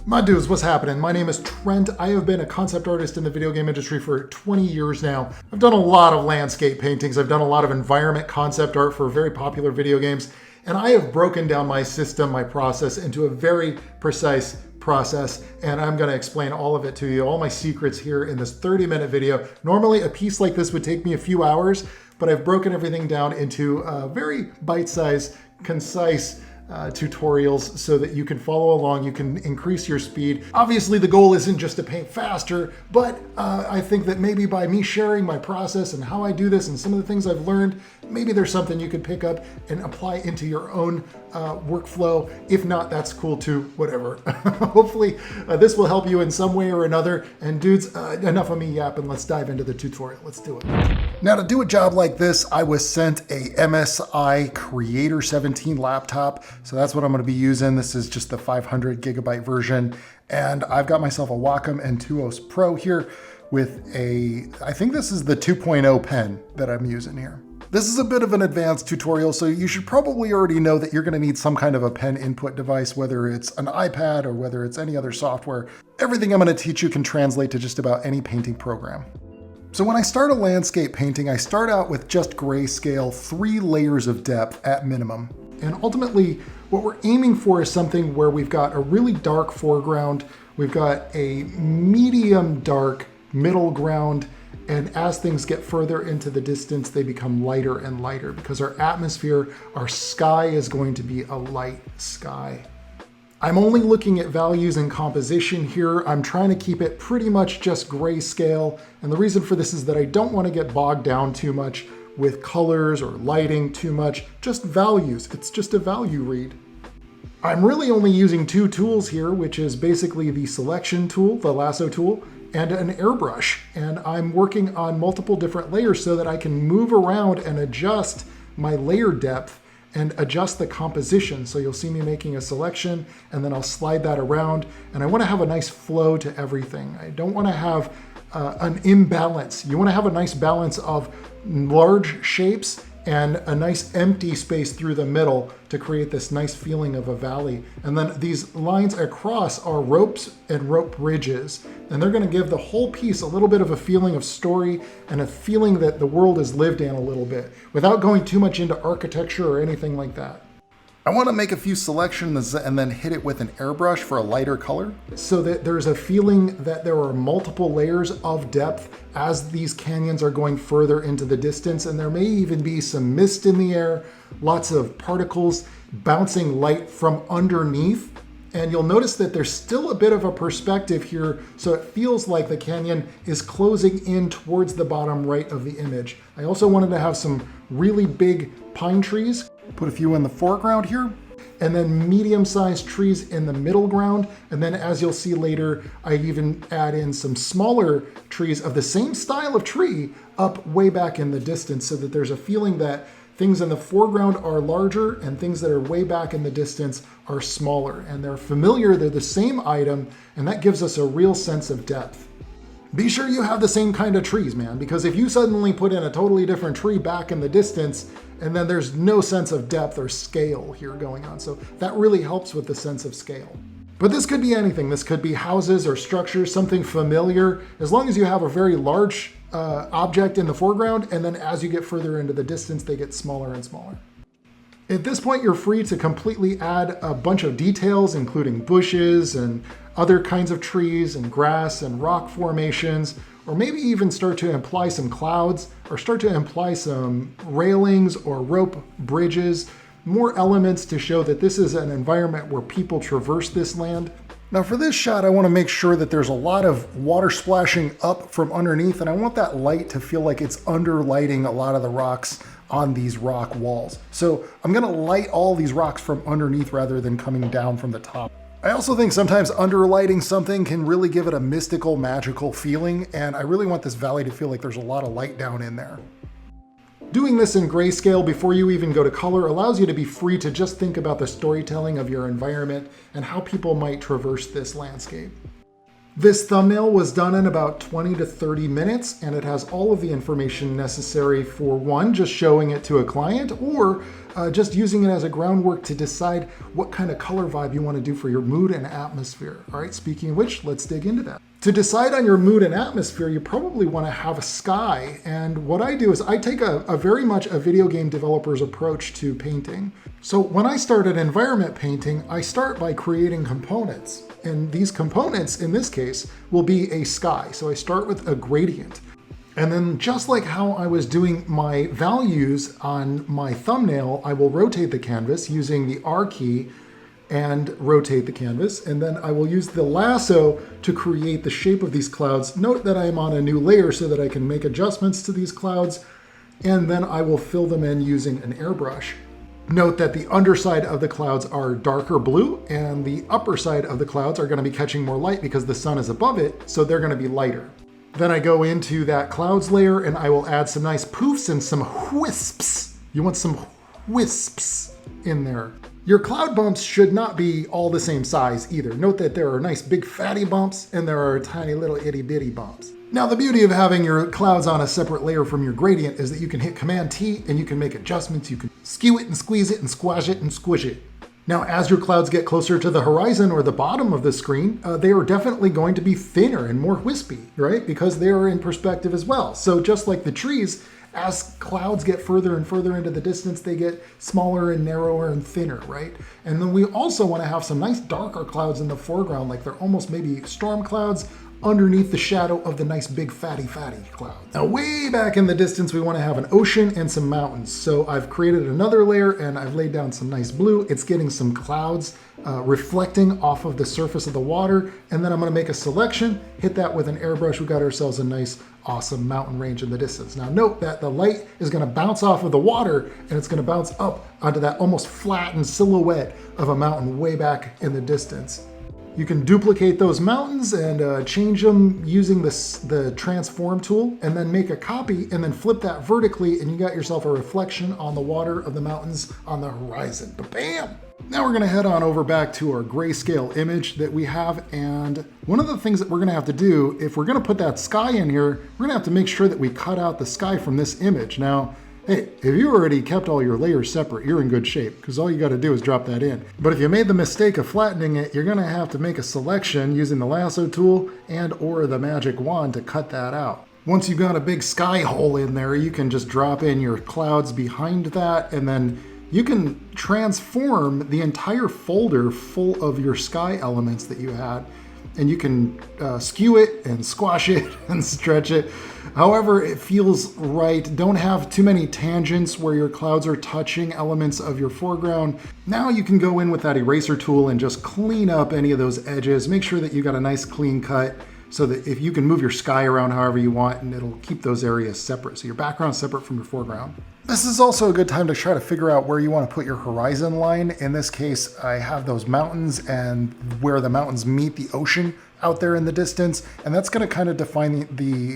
My dudes, what's happening? My name is Trent. I have been a concept artist in the video game industry for 20 years now. I've done a lot of landscape paintings. I've done a lot of environment concept art for very popular video games. And I have broken down my system, my process, into a very precise process. And I'm going to explain all of it to you, all my secrets here in this 30-minute video. Normally, a piece like this would take me a few hours, but I've broken everything down into very bite-sized, concise tutorials so that you can follow along, you can increase your speed. Obviously the goal isn't just to paint faster, but I think that maybe by me sharing my process and how I do this and some of the things I've learned, maybe there's something you could pick up and apply into your own workflow. If not, that's cool too, whatever. Hopefully this will help you in some way or another. And dudes, enough of me yapping, let's dive into the tutorial. Let's do it. Now, to do a job like this, I was sent a MSI Creator 17 laptop. So that's what I'm going to be using. This is just the 500 gigabyte version. And I've got myself a Wacom Intuos Pro here with I think this is the 2.0 pen that I'm using here. This is a bit of an advanced tutorial, so you should probably already know that you're going to need some kind of a pen input device, whether it's an iPad or whether it's any other software. Everything I'm going to teach you can translate to just about any painting program. So when I start a landscape painting, I start out with just grayscale, 3 layers of depth at minimum. And ultimately, what we're aiming for is something where we've got a really dark foreground, we've got a medium dark middle ground, and as things get further into the distance, they become lighter and lighter because our atmosphere, our sky is going to be a light sky. I'm only looking at values in composition here. I'm trying to keep it pretty much just grayscale. And the reason for this is that I don't want to get bogged down too much with colors or lighting too much, just values. It's just a value read. I'm really only using 2 tools here, which is basically the selection tool, the lasso tool, and an airbrush. And I'm working on multiple different layers so that I can move around and adjust my layer depth and adjust the composition. So you'll see me making a selection and then I'll slide that around. And I want to have a nice flow to everything. I don't want to have an imbalance. You want to have a nice balance of large shapes and a nice empty space through the middle to create this nice feeling of a valley. And then these lines across are ropes and rope bridges. And they're going to give the whole piece a little bit of a feeling of story and a feeling that the world is lived in a little bit without going too much into architecture or anything like that. I want to make a few selections and then hit it with an airbrush for a lighter color so that there's a feeling that there are multiple layers of depth as these canyons are going further into the distance. And there may even be some mist in the air, lots of particles bouncing light from underneath. And you'll notice that there's still a bit of a perspective here, so it feels like the canyon is closing in towards the bottom right of the image. I also wanted to have some really big pine trees. Put a few in the foreground here, and then medium-sized trees in the middle ground. And then as you'll see later, I even add in some smaller trees of the same style of tree up way back in the distance so that there's a feeling that things in the foreground are larger and things that are way back in the distance are smaller. And they're familiar, they're the same item, and that gives us a real sense of depth. Be sure you have the same kind of trees, man, because if you suddenly put in a totally different tree back in the distance, and then there's no sense of depth or scale here going on. So that really helps with the sense of scale. But this could be anything. This could be houses or structures, something familiar, as long as you have a very large object in the foreground, and then as you get further into the distance, they get smaller and smaller. At this point, you're free to completely add a bunch of details, including bushes and other kinds of trees and grass and rock formations, or maybe even start to imply some clouds or start to imply some railings or rope bridges, more elements to show that this is an environment where people traverse this land. Now for this shot, I want to make sure that there's a lot of water splashing up from underneath, and I want that light to feel like it's underlighting a lot of the rocks on these rock walls. So I'm going to light all these rocks from underneath rather than coming down from the top. I also think sometimes underlighting something can really give it a mystical, magical feeling, and I really want this valley to feel like there's a lot of light down in there. Doing this in grayscale before you even go to color allows you to be free to just think about the storytelling of your environment and how people might traverse this landscape. This thumbnail was done in about 20 to 30 minutes, and it has all of the information necessary for one, just showing it to a client, or just using it as a groundwork to decide what kind of color vibe you want to do for your mood and atmosphere. All right, speaking of which, let's dig into that. To decide on your mood and atmosphere, you probably want to have a sky. And what I do is I take a very much a video game developer's approach to painting. So when I start an environment painting, I start by creating components. And these components, in this case, will be a sky. So I start with a gradient. And then just like how I was doing my values on my thumbnail, I will rotate the canvas using the R key and rotate the canvas. And then I will use the lasso to create the shape of these clouds. Note that I am on a new layer so that I can make adjustments to these clouds. And then I will fill them in using an airbrush. Note that the underside of the clouds are darker blue and the upper side of the clouds are going to be catching more light because the sun is above it, so they're going to be lighter. Then I go into that clouds layer and I will add some nice poofs and some wisps. You want some wisps in there. Your cloud bumps should not be all the same size either. Note that there are nice big fatty bumps and there are tiny little itty bitty bumps. Now the beauty of having your clouds on a separate layer from your gradient is that you can hit Command T and you can make adjustments. You can skew it and squeeze it and squash it and squish it. Now as your clouds get closer to the horizon or the bottom of the screen, they are definitely going to be thinner and more wispy, right? Because they are in perspective as well. So just like the trees, as clouds get further and further into the distance, they get smaller and narrower and thinner, right? And then we also want to have some nice darker clouds in the foreground, like they're almost maybe storm clouds underneath the shadow of the nice big fatty cloud. Now way back in the distance, we want to have an ocean and some mountains. So I've created another layer and I've laid down some nice blue. It's getting some clouds reflecting off of the surface of the water. And then I'm going to make a selection, hit that with an airbrush. We got ourselves a nice, awesome mountain range in the distance. Now note that the light is going to bounce off of the water and it's going to bounce up onto that almost flattened silhouette of a mountain way back in the distance. You can duplicate those mountains and change them using the transform tool, and then make a copy and then flip that vertically, and you got yourself a reflection on the water of the mountains on the horizon. Bam! Now we're going to head on over back to our grayscale image that we have, and one of the things that we're going to have to do, if we're going to put that sky in here, we're going to have to make sure that we cut out the sky from this image. Now, hey, if you already kept all your layers separate, you're in good shape, because all you got to do is drop that in. But if you made the mistake of flattening it, you're going to have to make a selection using the lasso tool and or the magic wand to cut that out. Once you've got a big sky hole in there, you can just drop in your clouds behind that, and then you can transform the entire folder full of your sky elements that you had. And you can skew it and squash it and stretch it. However it feels right. Don't have too many tangents where your clouds are touching elements of your foreground. Now you can go in with that eraser tool and just clean up any of those edges. Make sure that you got a nice clean cut so that if you can move your sky around however you want, and it'll keep those areas separate. So your background's separate from your foreground. This is also a good time to try to figure out where you want to put your horizon line. In this case, I have those mountains and where the mountains meet the ocean out there in the distance, and that's going to kind of define the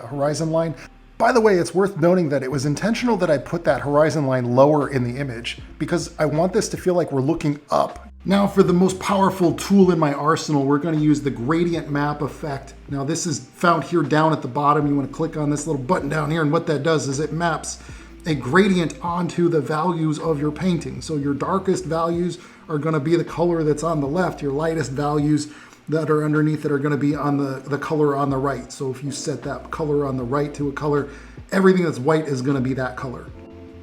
horizon line. By the way, it's worth noting that it was intentional that I put that horizon line lower in the image because I want this to feel like we're looking up. Now for the most powerful tool in my arsenal, we're going to use the gradient map effect. Now this is found here down at the bottom. You want to click on this little button down here, and what that does is it maps a gradient onto the values of your painting. So your darkest values are going to be the color that's on the left. Your lightest values that are underneath it are going to be on the color on the right. So if you set that color on the right to a color, everything that's white is going to be that color.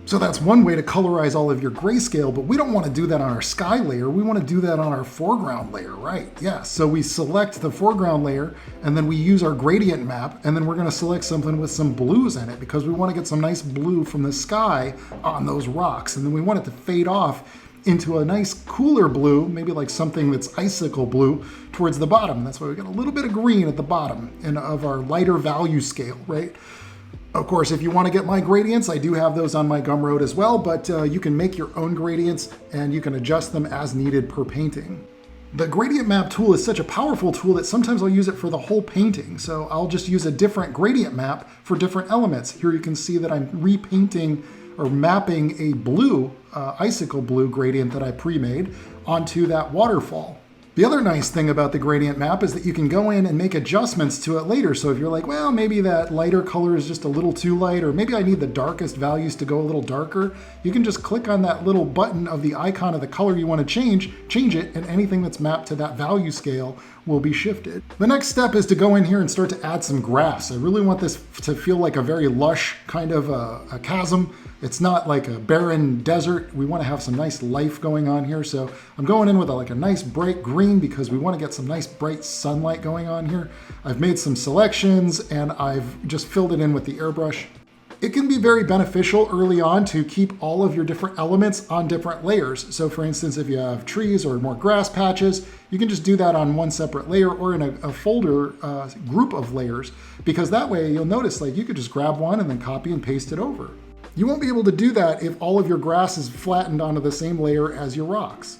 So that's one way to colorize all of your grayscale, but we don't want to do that on our sky layer. We want to do that on our foreground layer, right? Yeah, so we select the foreground layer and then we use our gradient map, and then we're going to select something with some blues in it because we want to get some nice blue from the sky on those rocks. And then we want it to fade off into a nice cooler blue, maybe like something that's icicle blue towards the bottom. That's why we got a little bit of green at the bottom and of our lighter value scale, right? Of course, if you want to get my gradients, I do have those on my Gumroad as well, but you can make your own gradients and you can adjust them as needed per painting. The gradient map tool is such a powerful tool that sometimes I'll use it for the whole painting. So I'll just use a different gradient map for different elements. Here you can see that I'm repainting or mapping a blue, icicle blue gradient that I pre-made onto that waterfall. The other nice thing about the gradient map is that you can go in and make adjustments to it later. So if you're like, well, maybe that lighter color is just a little too light, or maybe I need the darkest values to go a little darker, you can just click on that little button of the icon of the color you want to change it, and anything that's mapped to that value scale will be shifted. The next step is to go in here and start to add some grass. I really want this to feel like a very lush kind of a chasm. It's not like a barren desert. We want to have some nice life going on here. So I'm going in with like a nice bright green because we want to get some nice bright sunlight going on here. I've made some selections and I've just filled it in with the airbrush. It can be very beneficial early on to keep all of your different elements on different layers. So for instance, if you have trees or more grass patches, you can just do that on one separate layer or in a folder group of layers, because that way you'll notice like you could just grab one and then copy and paste it over. You won't be able to do that if all of your grass is flattened onto the same layer as your rocks.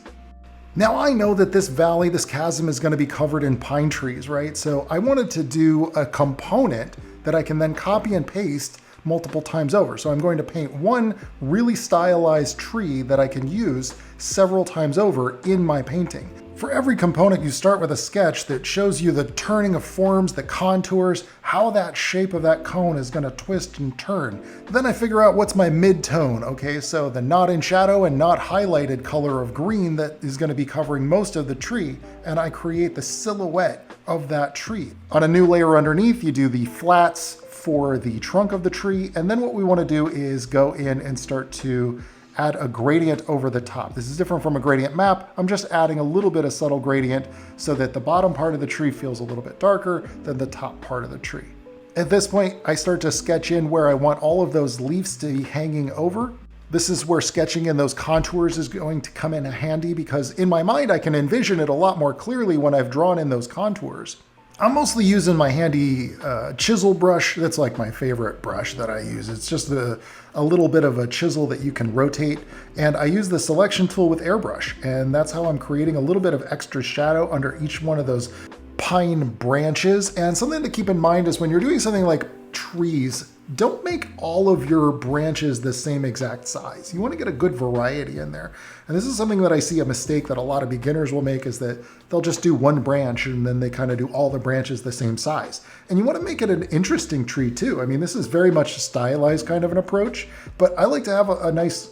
Now I know that this valley, this chasm is going to be covered in pine trees, right? So I wanted to do a component that I can then copy and paste multiple times over. So I'm going to paint one really stylized tree that I can use several times over in my painting. For every component, you start with a sketch that shows you the turning of forms, the contours, how that shape of that cone is going to twist and turn. Then I figure out what's my mid-tone, okay? So the not in shadow and not highlighted color of green that is going to be covering most of the tree, and I create the silhouette of that tree. On a new layer underneath, you do the flats for the trunk of the tree, and then what we want to do is go in and start to add a gradient over the top. This is different from a gradient map. I'm just adding a little bit of subtle gradient so that the bottom part of the tree feels a little bit darker than the top part of the tree. At this point, I start to sketch in where I want all of those leaves to be hanging over. This is where sketching in those contours is going to come in handy, because in my mind, I can envision it a lot more clearly when I've drawn in those contours. I'm mostly using my handy chisel brush. That's like my favorite brush that I use. It's just a little bit of a chisel that you can rotate. And I use the selection tool with airbrush. And that's how I'm creating a little bit of extra shadow under each one of those pine branches. And something to keep in mind is when you're doing something like trees, don't make all of your branches the same exact size. You want to get a good variety in there. And this is something that I see a mistake that a lot of beginners will make, is that they'll just do one branch and then they kind of do all the branches the same size. And you want to make it an interesting tree too. I mean, this is very much a stylized kind of an approach, but I like to have a nice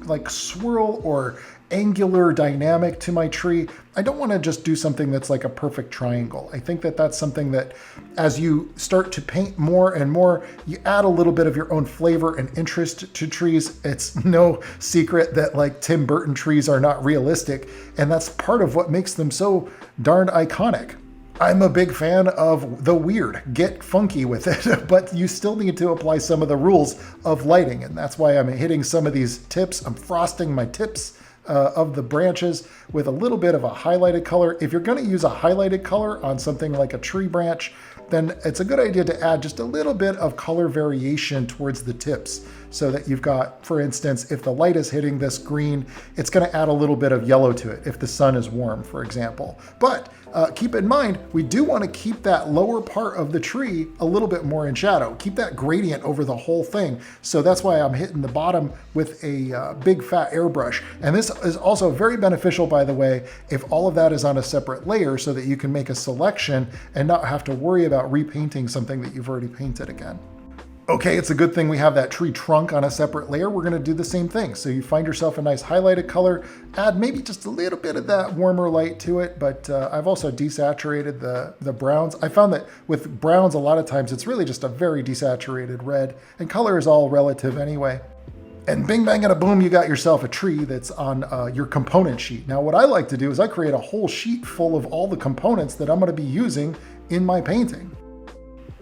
like swirl or angular dynamic to my tree. I don't want to just do something that's like a perfect triangle. I think that that's something that as you start to paint more and more, you add a little bit of your own flavor and interest to trees. It's no secret that like Tim Burton trees are not realistic, and that's part of what makes them so darn iconic. I'm a big fan of the weird. Get funky with it, but you still need to apply some of the rules of lighting, and that's why I'm hitting some of these tips. I'm frosting my tips of the branches with a little bit of a highlighted color. If you're going to use a highlighted color on something like a tree branch, then it's a good idea to add just a little bit of color variation towards the tips, so that you've got, for instance, if the light is hitting this green, it's going to add a little bit of yellow to it if the sun is warm, for example. But keep in mind, we do want to keep that lower part of the tree a little bit more in shadow. Keep that gradient over the whole thing. So that's why I'm hitting the bottom with a big fat airbrush. And this is also very beneficial, by the way, if all of that is on a separate layer, so that you can make a selection and not have to worry about repainting something that you've already painted again. Okay, it's a good thing we have that tree trunk on a separate layer. We're gonna do the same thing. So you find yourself a nice highlighted color, add maybe just a little bit of that warmer light to it, but I've also desaturated the browns. I found that with browns, a lot of times it's really just a very desaturated red, and color is all relative anyway. And bing, bang, and a boom, you got yourself a tree that's on your component sheet. Now, what I like to do is I create a whole sheet full of all the components that I'm gonna be using in my painting.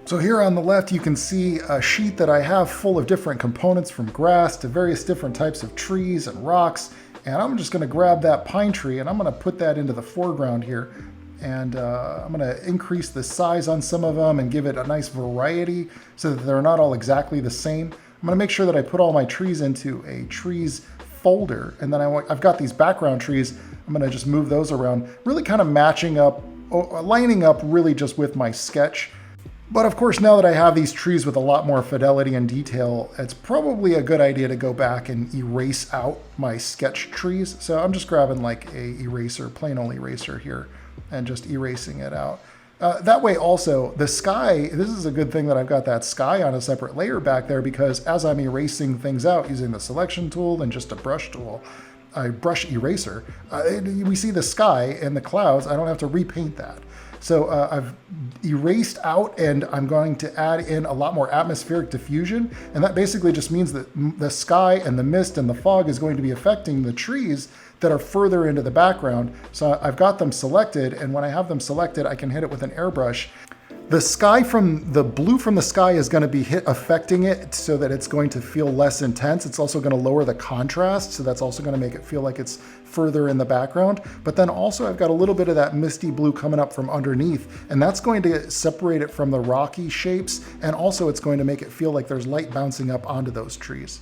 So here on the left, you can see a sheet that I have full of different components, from grass to various different types of trees and rocks. And I'm just gonna grab that pine tree and I'm gonna put that into the foreground here. And I'm gonna increase the size on some of them and give it a nice variety so that they're not all exactly the same. I'm gonna make sure that I put all my trees into a trees folder. And then I've got these background trees. I'm gonna just move those around, really kind of matching up, lining up really just with my sketch. But of course, now that I have these trees with a lot more fidelity and detail, it's probably a good idea to go back and erase out my sketch trees. So I'm just grabbing like a eraser, plain old eraser here, and just erasing it out. That way also, the sky, this is a good thing that I've got that sky on a separate layer back there, because as I'm erasing things out using the selection tool and just a brush tool, a brush eraser, we see the sky and the clouds. I don't have to repaint that. So I've erased out, and I'm going to add in a lot more atmospheric diffusion. And that basically just means that the sky and the mist and the fog is going to be affecting the trees that are further into the background. So I've got them selected, and when I have them selected, I can hit it with an airbrush. The sky the blue from the sky is going to be affecting it so that it's going to feel less intense. It's also going to lower the contrast, so that's also going to make it feel like it's further in the background. But then also I've got a little bit of that misty blue coming up from underneath, and that's going to separate it from the rocky shapes, and also it's going to make it feel like there's light bouncing up onto those trees.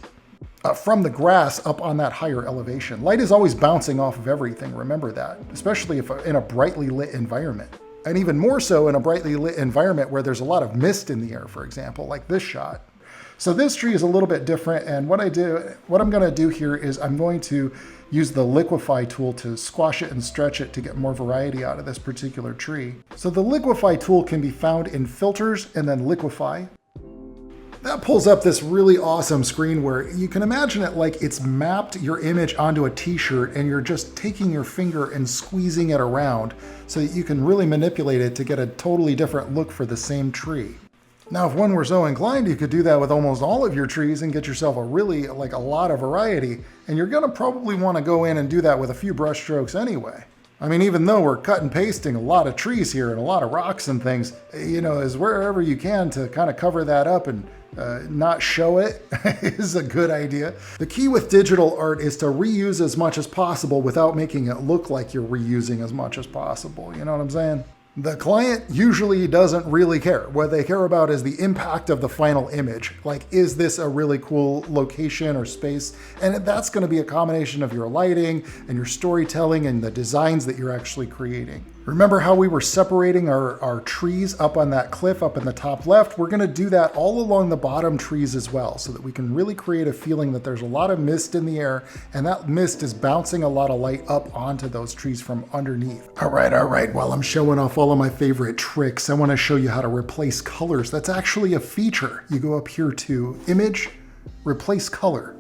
From the grass up on that higher elevation. Light is always bouncing off of everything, remember that, especially if in a brightly lit environment. And even more so in a brightly lit environment where there's a lot of mist in the air, for example, like this shot. So this tree is a little bit different, and what I'm going to do here is I'm going to use the liquefy tool to squash it and stretch it to get more variety out of this particular tree. So the liquefy tool can be found in filters and then liquefy. That pulls up this really awesome screen where you can imagine it like it's mapped your image onto a t-shirt, and you're just taking your finger and squeezing it around so that you can really manipulate it to get a totally different look for the same tree. Now, if one were so inclined, you could do that with almost all of your trees and get yourself a lot of variety. And you're gonna probably wanna go in and do that with a few brush strokes anyway. I mean, even though we're cut and pasting a lot of trees here and a lot of rocks and things, is wherever you can to kind of cover that up and not show it is a good idea. The key with digital art is to reuse as much as possible without making it look like you're reusing as much as possible. You know what I'm saying? The client usually doesn't really care. What they care about is the impact of the final image. Like, is this a really cool location or space? And that's going to be a combination of your lighting and your storytelling and the designs that you're actually creating. Remember how we were separating our trees up on that cliff up in the top left? We're going to do that all along the bottom trees as well, so that we can really create a feeling that there's a lot of mist in the air, and that mist is bouncing a lot of light up onto those trees from underneath. All right, while I'm showing off all of my favorite tricks, I want to show you how to replace colors. That's actually a feature. You go up here to Image, Replace Color.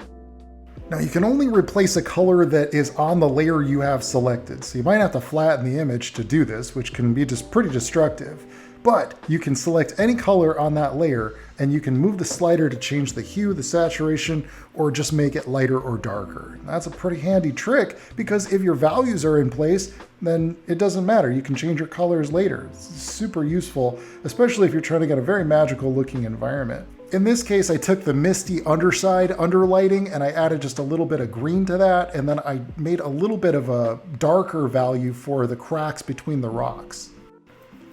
Now, you can only replace a color that is on the layer you have selected. So you might have to flatten the image to do this, which can be just pretty destructive. But you can select any color on that layer, and you can move the slider to change the hue, the saturation, or just make it lighter or darker. That's a pretty handy trick, because if your values are in place, then it doesn't matter. You can change your colors later. It's super useful, especially if you're trying to get a very magical looking environment. In this case, I took the misty underside underlighting and I added just a little bit of green to that, and then I made a little bit of a darker value for the cracks between the rocks.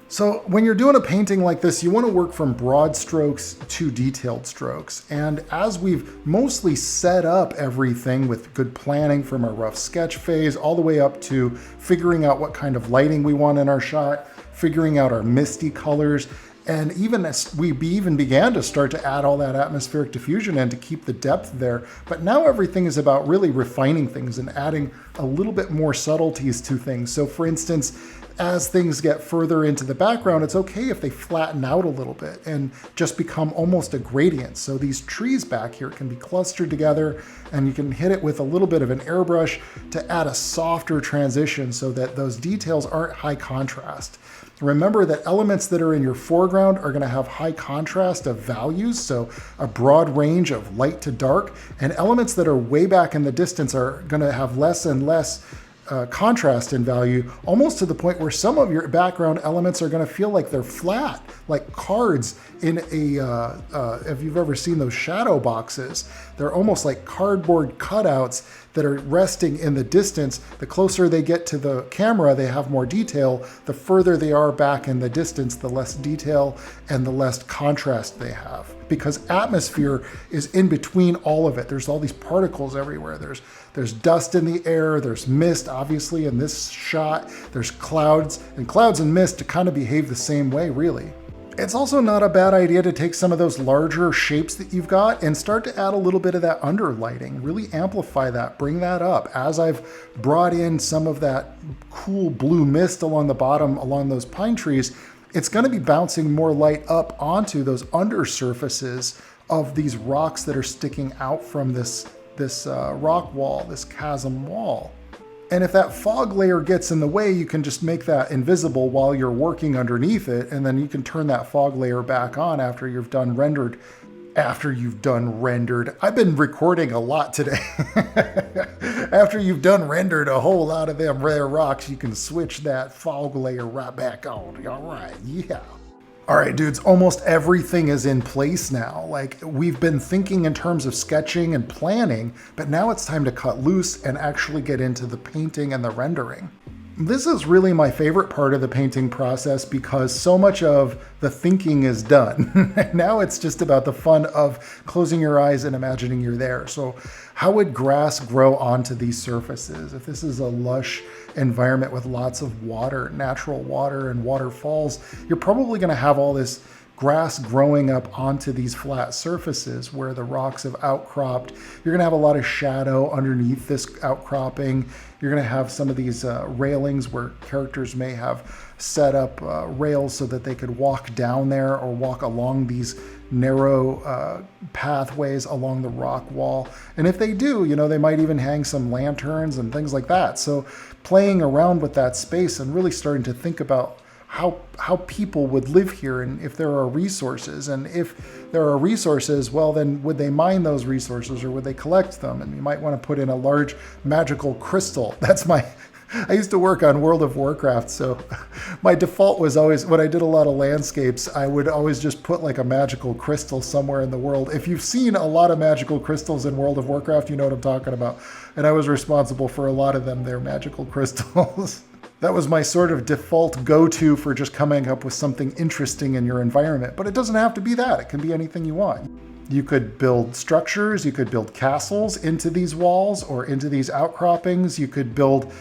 So when you're doing a painting like this, you want to work from broad strokes to detailed strokes. And as we've mostly set up everything with good planning from our rough sketch phase all the way up to figuring out what kind of lighting we want in our shot, figuring out our misty colors, and even as we began to start to add all that atmospheric diffusion in to keep the depth there. But now everything is about really refining things and adding a little bit more subtleties to things. So for instance, as things get further into the background, it's okay if they flatten out a little bit and just become almost a gradient. So these trees back here can be clustered together, and you can hit it with a little bit of an airbrush to add a softer transition so that those details aren't high contrast. Remember that elements that are in your foreground are going to have high contrast of values, so a broad range of light to dark, and elements that are way back in the distance are going to have less and less contrast in value, almost to the point where some of your background elements are going to feel like they're flat, like cards in a, if you've ever seen those shadow boxes, they're almost like cardboard cutouts that are resting in the distance. The closer they get to the camera, they have more detail. The further they are back in the distance, the less detail and the less contrast they have. Because atmosphere is in between all of it. There's all these particles everywhere. There's dust in the air, there's mist, obviously, in this shot, there's clouds, and clouds and mist kind of behave the same way, really. It's also not a bad idea to take some of those larger shapes that you've got and start to add a little bit of that underlighting, really amplify that, bring that up. As I've brought in some of that cool blue mist along the bottom, along those pine trees, it's going to be bouncing more light up onto those undersurfaces of these rocks that are sticking out from this rock wall, this chasm wall. And if that fog layer gets in the way, you can just make that invisible while you're working underneath it, and then you can turn that fog layer back on after you've done rendered. I've been recording a lot today. After you've done rendered a whole lot of them rare rocks, you can switch that fog layer right back on. All right, yeah. All right, dudes, almost everything is in place now. Like, we've been thinking in terms of sketching and planning, but now it's time to cut loose and actually get into the painting and the rendering. This is really my favorite part of the painting process because so much of the thinking is done. Now it's just about the fun of closing your eyes and imagining you're there. So how would grass grow onto these surfaces? If this is a lush environment with lots of water, natural water and waterfalls, you're probably going to have all this grass growing up onto these flat surfaces where the rocks have outcropped. You're going to have a lot of shadow underneath this outcropping. You're going to have some of these railings where characters may have set up rails so that they could walk down there or walk along these narrow pathways along the rock wall. And if they do, you know, they might even hang some lanterns and things like that. So playing around with that space and really starting to think about how people would live here and if there are resources. And if there are resources, well, then would they mine those resources or would they collect them? And you might want to put in a large magical crystal. I used to work on World of Warcraft, so my default was always, when I did a lot of landscapes, I would always just put like a magical crystal somewhere in the world. If you've seen a lot of magical crystals in World of Warcraft, you know what I'm talking about. And I was responsible for a lot of them. They're magical crystals. That was my sort of default go-to for just coming up with something interesting in your environment. But it doesn't have to be that. It can be anything you want. You could build structures, you could build castles into these walls or into these outcroppings. You could build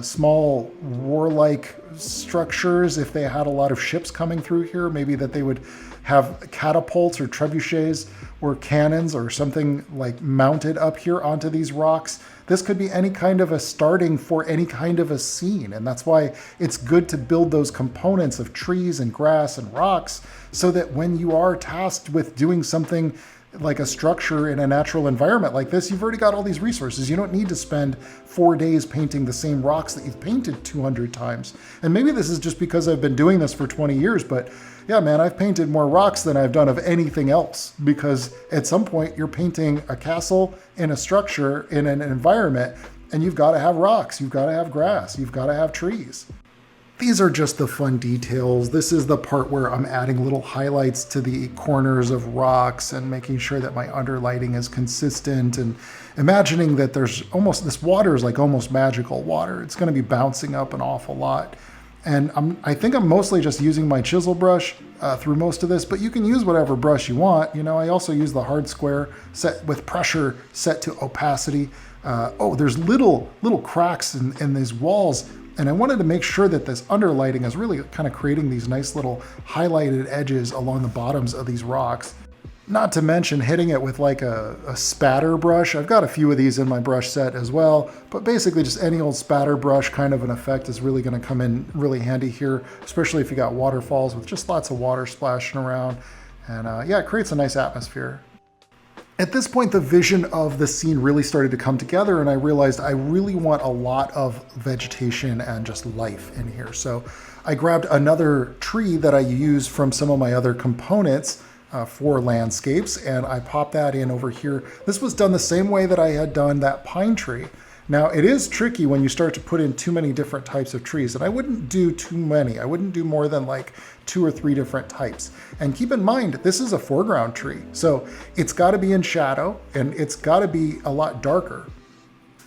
small warlike structures if they had a lot of ships coming through here. Maybe that they would have catapults or trebuchets or cannons or something like mounted up here onto these rocks. This could be any kind of a starting for any kind of a scene. And that's why it's good to build those components of trees and grass and rocks so that when you are tasked with doing something like a structure in a natural environment like this, you've already got all these resources. You don't need to spend 4 days painting the same rocks that you've painted 200 times. And maybe this is just because I've been doing this for 20 years, but yeah, man, I've painted more rocks than I've done of anything else, because at some point you're painting a castle in a structure in an environment, and you've got to have rocks, you've got to have grass, you've got to have trees. These are just the fun details. This is the part where I'm adding little highlights to the corners of rocks and making sure that my underlighting is consistent and imagining that there's almost, this water is like almost magical water. It's going to be bouncing up an awful lot. And I think I'm mostly just using my chisel brush through most of this, but you can use whatever brush you want. You know, I also use the hard square set with pressure set to opacity. There's little cracks in these walls. And I wanted to make sure that this underlighting is really kind of creating these nice little highlighted edges along the bottoms of these rocks. Not to mention hitting it with like a spatter brush. I've got a few of these in my brush set as well, but basically just any old spatter brush kind of an effect is really going to come in really handy here, especially if you got waterfalls with just lots of water splashing around. And yeah, it creates a nice atmosphere. At this point, the vision of the scene really started to come together, and I realized I really want a lot of vegetation and just life in here. So I grabbed another tree that I used from some of my other components for landscapes, and I popped that in over here. This was done the same way that I had done that pine tree. Now, it is tricky when you start to put in too many different types of trees, and I wouldn't do too many. I wouldn't do more than like 2 or 3 different types. And keep in mind, this is a foreground tree, so it's got to be in shadow, and it's got to be a lot darker.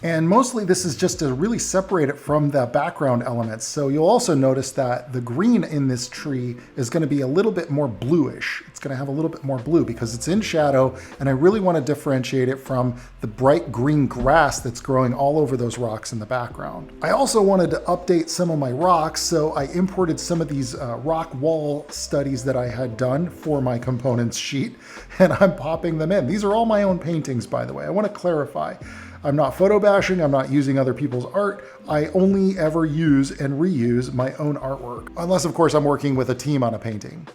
And mostly this is just to really separate it from the background elements. So you'll also notice that the green in this tree is going to be a little bit more bluish. It's going to have a little bit more blue because it's in shadow, and I really want to differentiate it from the bright green grass that's growing all over those rocks in the background. I also wanted to update some of my rocks, so I imported some of these rock wall studies that I had done for my components sheet, and I'm popping them in. These are all my own paintings, by the way. I want to clarify. I'm not photo bashing, I'm not using other people's art. I only ever use and reuse my own artwork, unless of course I'm working with a team on a painting.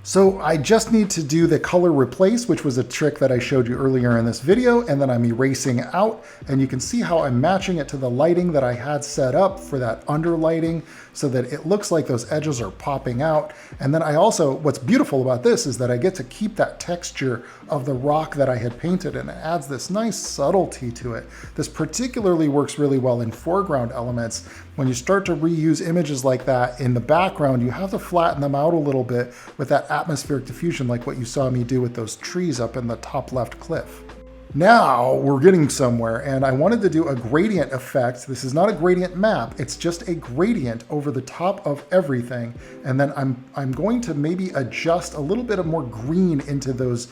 So I just need to do the color replace, which was a trick that I showed you earlier in this video, and then I'm erasing out, and you can see how I'm matching it to the lighting that I had set up for that underlighting so that it looks like those edges are popping out. And then I also, what's beautiful about this is that I get to keep that texture of the rock that I had painted, and it adds this nice subtlety to it. This particularly works really well in foreground elements. When you start to reuse images like that in the background, you have to flatten them out a little bit with that atmospheric diffusion like what you saw me do with those trees up in the top left cliff. Now we're getting somewhere, and I wanted to do a gradient effect. This is not a gradient map, it's just a gradient over the top of everything. And then I'm going to maybe adjust a little bit of more green into those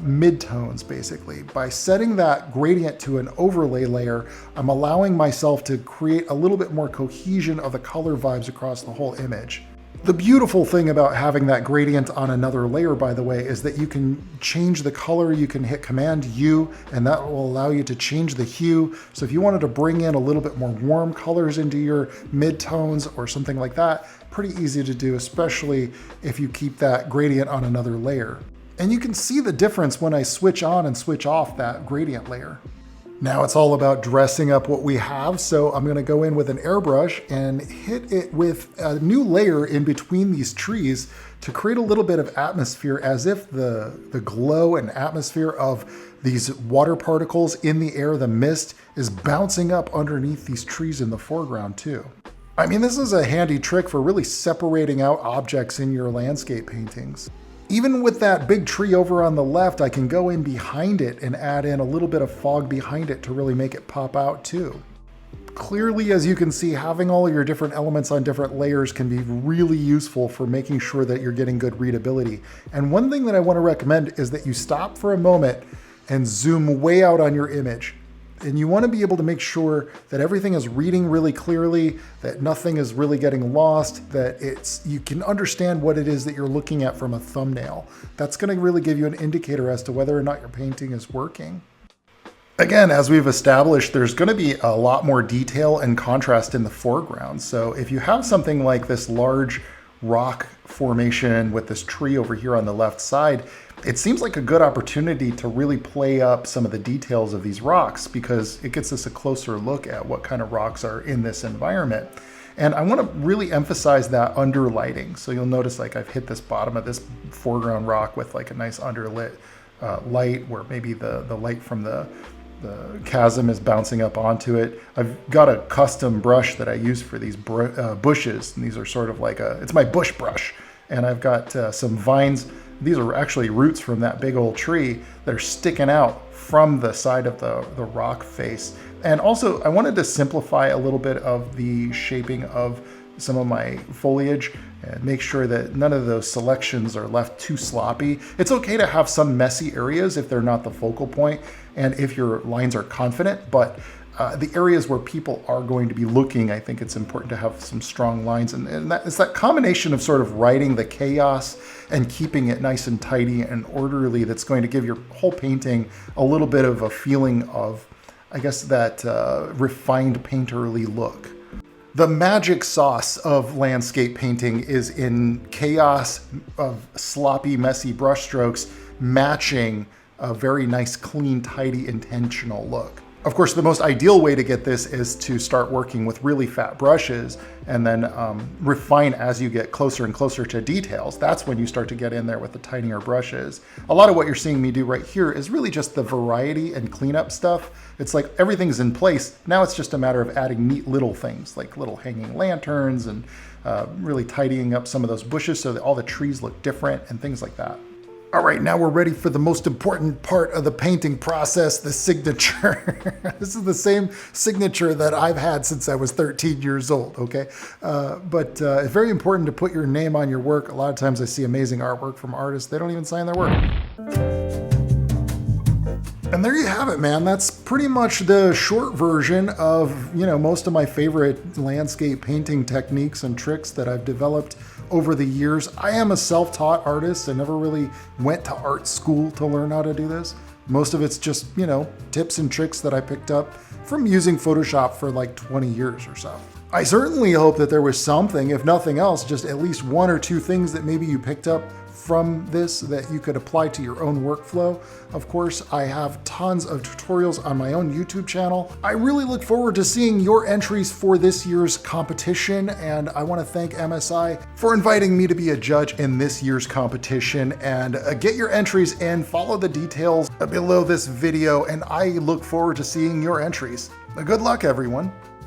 mid-tones basically. By setting that gradient to an overlay layer, I'm allowing myself to create a little bit more cohesion of the color vibes across the whole image. The beautiful thing about having that gradient on another layer, by the way, is that you can change the color. You can hit Command U, and that will allow you to change the hue. So if you wanted to bring in a little bit more warm colors into your mid-tones or something like that, pretty easy to do, especially if you keep that gradient on another layer. And you can see the difference when I switch on and switch off that gradient layer. Now it's all about dressing up what we have, so I'm going to go in with an airbrush and hit it with a new layer in between these trees to create a little bit of atmosphere, as if the glow and atmosphere of these water particles in the air, the mist, is bouncing up underneath these trees in the foreground too. I mean, this is a handy trick for really separating out objects in your landscape paintings. Even with that big tree over on the left, I can go in behind it and add in a little bit of fog behind it to really make it pop out too. Clearly, as you can see, having all of your different elements on different layers can be really useful for making sure that you're getting good readability. And one thing that I want to recommend is that you stop for a moment and zoom way out on your image. And you want to be able to make sure that everything is reading really clearly, that nothing is really getting lost, that you can understand what it is that you're looking at from a thumbnail. That's going to really give you an indicator as to whether or not your painting is working. Again, as we've established, there's going to be a lot more detail and contrast in the foreground. So if you have something like this large rock formation with this tree over here on the left side, it seems like a good opportunity to really play up some of the details of these rocks, because it gets us a closer look at what kind of rocks are in this environment. And I want to really emphasize that underlighting. So you'll notice like I've hit this bottom of this foreground rock with like a nice underlit light, where maybe the light from the chasm is bouncing up onto it. I've got a custom brush that I use for these bushes, and these are sort of like it's my bush brush. And I've got some vines. These are actually roots from that big old tree that are sticking out from the side of the rock face. And also I wanted to simplify a little bit of the shaping of some of my foliage and make sure that none of those selections are left too sloppy. It's okay to have some messy areas if they're not the focal point and if your lines are confident, but the areas where people are going to be looking, I think it's important to have some strong lines. And it's that combination of sort of riding the chaos and keeping it nice and tidy and orderly that's going to give your whole painting a little bit of a feeling of, I guess, that refined painterly look. The magic sauce of landscape painting is in chaos of sloppy, messy brushstrokes matching a very nice, clean, tidy, intentional look. Of course, the most ideal way to get this is to start working with really fat brushes and then refine as you get closer and closer to details. That's when you start to get in there with the tinier brushes. A lot of what you're seeing me do right here is really just the variety and cleanup stuff. It's like everything's in place. Now it's just a matter of adding neat little things like little hanging lanterns and really tidying up some of those bushes so that all the trees look different and things like that. All right, now we're ready for the most important part of the painting process, the signature. This is the same signature that I've had since I was 13 years old, okay? But it's very important to put your name on your work. A lot of times I see amazing artwork from artists. They don't even sign their work. And there you have it, man. That's pretty much the short version of, most of my favorite landscape painting techniques and tricks that I've developed over the years. I am a self-taught artist. I never really went to art school to learn how to do this. Most of it's just, tips and tricks that I picked up from using Photoshop for like 20 years or so. I certainly hope that there was something, if nothing else, just at least one or two things that maybe you picked up from this that you could apply to your own workflow. Of course, I have tons of tutorials on my own YouTube channel. I really look forward to seeing your entries for this year's competition, and I want to thank MSI for inviting me to be a judge in this year's competition. And get your entries in, follow the details below this video, and I look forward to seeing your entries. Good luck, everyone.